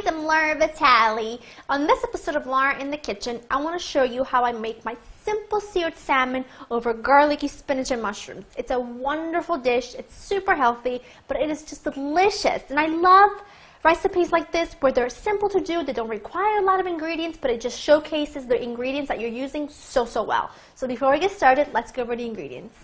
guys, I'm Laura Vitale. On this episode of Laura in the Kitchen, I want to show you how I make my simple seared salmon over garlicky spinach and mushrooms. It's a wonderful dish, it's super healthy, but it is just delicious. And I love recipes like this where they're simple to do, they don't require a lot of ingredients, but it just showcases the ingredients that you're using so well. So before we get started, let's go over the ingredients.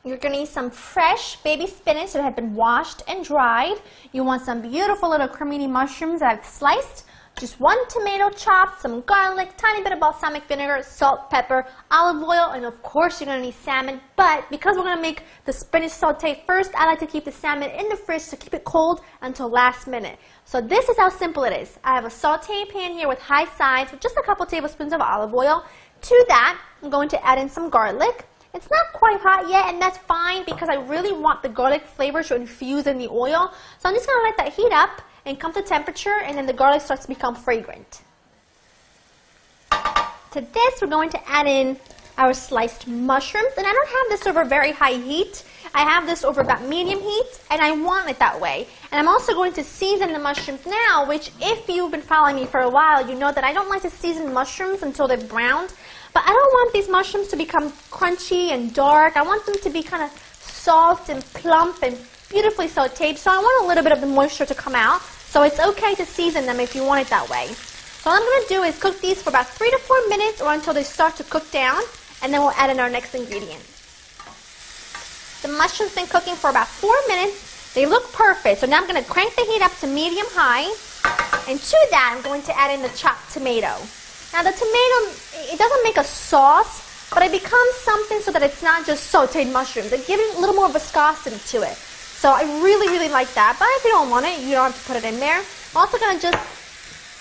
You're going to need some fresh baby spinach that have been washed and dried. You want some beautiful little cremini mushrooms that I've sliced. Just 1 tomato chopped, some garlic, tiny bit of balsamic vinegar, salt, pepper, olive oil, and of course you're going to need salmon. But because we're going to make the spinach saute first, I like to keep the salmon in the fridge to keep it cold until last minute. So this is how simple it is. I have a saute pan here with high sides with just a couple tablespoons of olive oil. To that, I'm going to add in some garlic. It's not quite hot yet, and that's fine because I really want the garlic flavor to infuse in the oil. So I'm just going to let that heat up and come to temperature, and then the garlic starts to become fragrant. To this, we're going to add in our sliced mushrooms, and I don't have this over very high heat. I have this over about medium heat, and I want it that way. And I'm also going to season the mushrooms now, which if you've been following me for a while, you know that I don't like to season mushrooms until they've browned. But I don't want these mushrooms to become crunchy and dark. I want them to be kind of soft and plump and beautifully sauteed. So I want a little bit of the moisture to come out. So it's okay to season them if you want it that way. So all I'm going to do is cook these for about 3 to 4 minutes or until they start to cook down. And then we'll add in our next ingredient. The mushrooms been cooking for about 4 minutes. They look perfect. So now I'm going to crank the heat up to medium-high. And to that, I'm going to add in the chopped tomato. Now the tomato, it doesn't make a sauce, but it becomes something so that it's not just sauteed mushrooms. It gives it a little more viscosity to it. So I really like that. But if you don't want it, you don't have to put it in there. I'm also going to just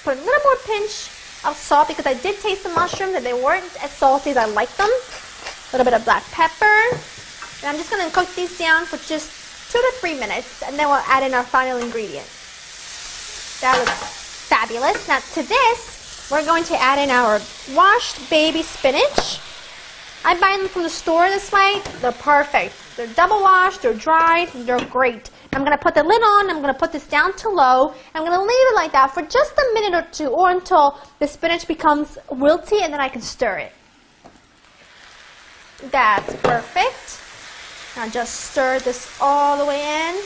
put a little more pinch of salt because I did taste the mushrooms and they weren't as salty as I like them. A little bit of black pepper. And I'm just going to cook these down for just 2 to 3 minutes, and then we'll add in our final ingredient. That looks fabulous. Now to this, we're going to add in our washed baby spinach. I buy them from the store this way. They're perfect. They're double washed, they're dried, they're great. I'm going to put the lid on, I'm going to put this down to low. I'm going to leave it like that for just a minute or two or until the spinach becomes wilty, and then I can stir it. That's perfect. Now just stir this all the way in.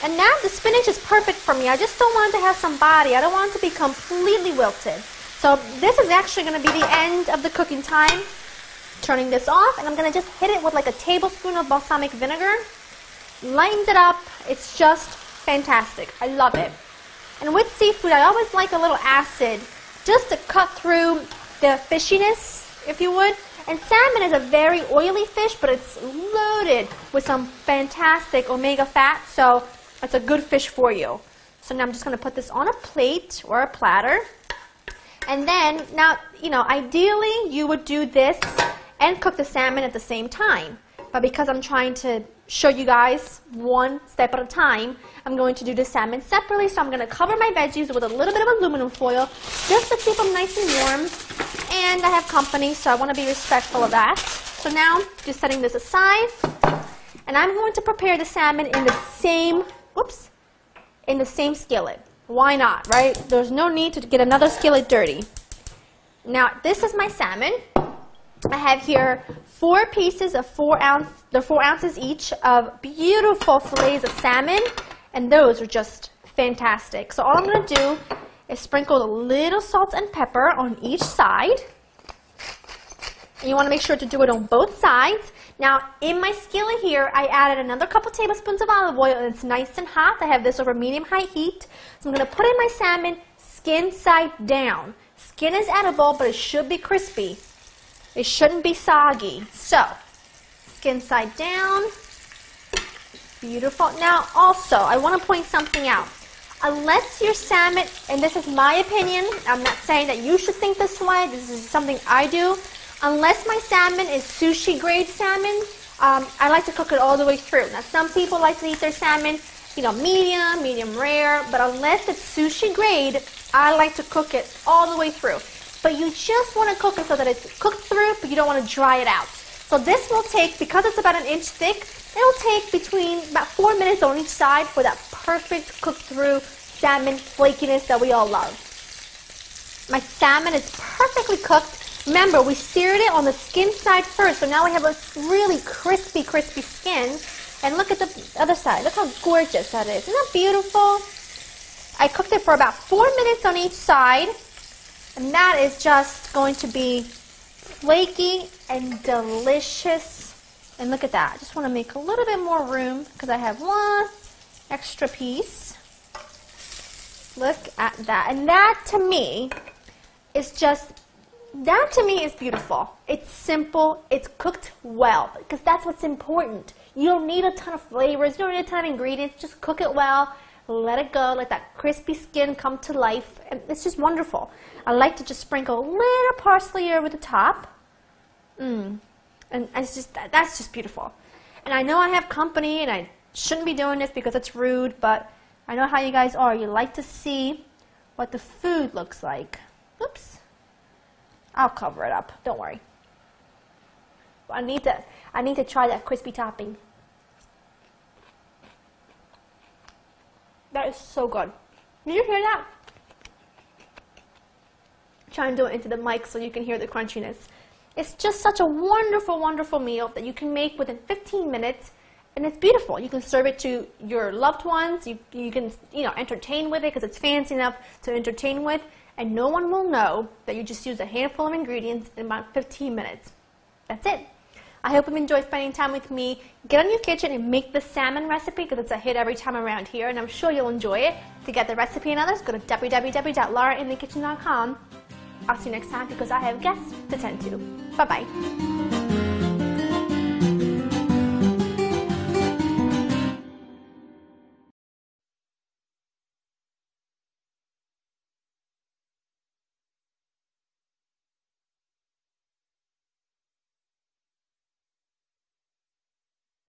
And now the spinach is perfect for me. I just don't want it to have some body. I don't want it to be completely wilted. So this is actually going to be the end of the cooking time. Turning this off, and I'm going to just hit it with like a tablespoon of balsamic vinegar. Lightens it up. It's just fantastic. I love it. And with seafood, I always like a little acid just to cut through the fishiness, if you would. And salmon is a very oily fish, but it's loaded with some fantastic omega fat, so it's a good fish for you. So now I'm just going to put this on a plate or a platter. And then, now, you know, ideally you would do this and cook the salmon at the same time. But because I'm trying to show you guys one step at a time, I'm going to do the salmon separately. So I'm going to cover my veggies with a little bit of aluminum foil just to keep them nice and warm. And I have company, so I want to be respectful of that. So now, just setting this aside. And I'm going to prepare the salmon in the same, in the same skillet. Why not, right? There's no need to get another skillet dirty. Now, this is my salmon. I have here 4 pieces of 4 ounces each of beautiful fillets of salmon, and those are just fantastic. So all I'm going to do is sprinkle a little salt and pepper on each side. And you want to make sure to do it on both sides. Now, in my skillet here, I added another couple tablespoons of olive oil, and it's nice and hot. I have this over medium-high heat. So I'm going to put in my salmon skin side down. Skin is edible, but it should be crispy. It shouldn't be soggy. So, skin side down. Beautiful. Now, also, I want to point something out. Unless your salmon, and this is my opinion, I'm not saying that you should think this way, this is something I do. Unless my salmon is sushi grade salmon, I like to cook it all the way through. Now some people like to eat their salmon, you know, medium rare, but unless it's sushi grade, I like to cook it all the way through. But you just want to cook it so that it's cooked through, but you don't want to dry it out. So this will take, because it's about 1 inch thick, it'll take between about 4 minutes on each side for that perfect cooked through salmon flakiness that we all love. My salmon is perfectly cooked. Remember, we seared it on the skin side first, so now we have a really crispy, crispy skin. And look at the other side. Look how gorgeous that is. Isn't that beautiful? I cooked it for about 4 minutes on each side, and that is just going to be flaky and delicious. And look at that. I just want to make a little bit more room because I have one extra piece. Look at that. And that to me is beautiful. It's simple. It's cooked well because that's what's important. You don't need a ton of flavors. You don't need a ton of ingredients. Just cook it well. Let it go. Let that crispy skin come to life. And it's just wonderful. I like to just sprinkle a little parsley over the top. And that's just beautiful. And I know I have company and I shouldn't be doing this because it's rude, but I know how you guys are. You like to see what the food looks like. Oops. I'll cover it up. Don't worry. I need to try that crispy topping. That is so good. Did you hear that? Try and do it into the mic so you can hear the crunchiness. It's just such a wonderful, wonderful meal that you can make within 15 minutes, and it's beautiful. You can serve it to your loved ones. You can entertain with it because it's fancy enough to entertain with, and no one will know that you just used a handful of ingredients in about 15 minutes. That's it. I hope you've enjoyed spending time with me. Get on your kitchen and make the salmon recipe because it's a hit every time around here, and I'm sure you'll enjoy it. To get the recipe and others, go to www.laurainthekitchen.com. I'll see you next time because I have guests to tend to. Bye-bye.